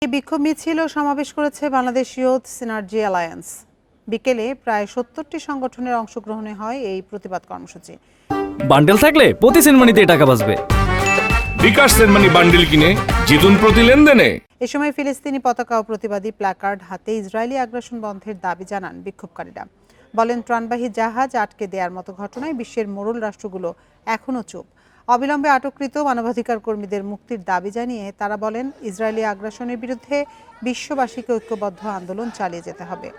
এই বিক্ষোভ মিছিল ও সমাবেশ করেছে বাংলাদেশ ইয়ুথ সিনার্জি অ্যালায়েন্স। বিকেলে প্রায় ৭০টি সংগঠনের অংশগ্রহণে হয় এই প্রতিবাদ কর্মসূচি। বান্ডেল থাকলে প্রতি সেনমানিতে টাকা বাঁচবে। বিকাশ সেনমানি বান্ডেল কিনে জিতুন প্রতি লেনদেনে। এ সময় ফিলিস্তিনি পতাকা ও প্রতিবাদী প্ল্যাকার্ড হাতে ইসরায়েলি আগ্রাসন বন্ধের দাবি জানান বিক্ষোভকারীরা। বলেন, ত্রাণবাহী জাহাজ আটকে দেওয়ার মতো ঘটনায় বিশ্বের মোড়ল রাষ্ট্রগুলো এখনও চুপ। অবিলম্বে আটককৃত মানবাধিকার কর্মীদের মুক্তির দাবি জানিয়ে তারা বলেন, ইসরায়েলি আগ্রাসনের বিরুদ্ধে বিশ্ববাসীকে ঐক্যবদ্ধ আন্দোলন চালিয়ে যেতে হবে।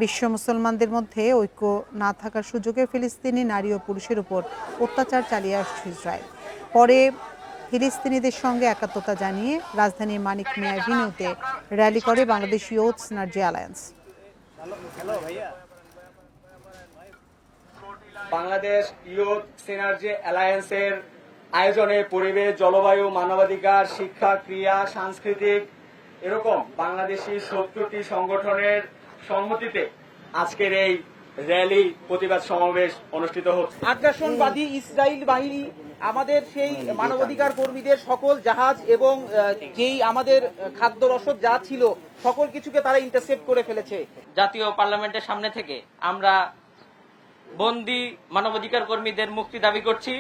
বিশ্ব মুসলমানদের মধ্যে ঐক্য না থাকার সুযোগে ফিলিস্তিনি নারী ও পুরুষের উপর অত্যাচার চালিয়ে আসছে ইসরায়েল। পরে ফিলিস্তিনিদের সঙ্গে একাত্মতা জানিয়ে রাজধানীর মানিক মিয়া এভিনিউতে র্যালি করে Bangladesh youth synergy alliance. Bangladesh youth synergy অ্যালায়েন্সের আয়োজনে পরিবেশ, জলবায়ু, মানবাধিকার, শিক্ষা, ক্রীড়া, সাংস্কৃতিক এরকম বাংলাদেশি ৭০টি সংগঠনের সম্মতিতে আজকের এই র্যালি প্রতিবাদ সমাবেশ অনুষ্ঠিত হচ্ছে। আগ্রাসনবাদী ইসরায়েল বাহিনী আমাদের সেই মানবাধিকার কর্মীদের সকল জাহাজ এবং যেই আমাদের খাদ্য রসদ যা ছিল সকল কিছুকে তারা ইন্টারসেপ্ট করে ফেলেছে। জাতীয় পার্লামেন্টের সামনে থেকে আমরা বন্দী মানবাধিকার কর্মীদের মুক্তি দাবি করছি।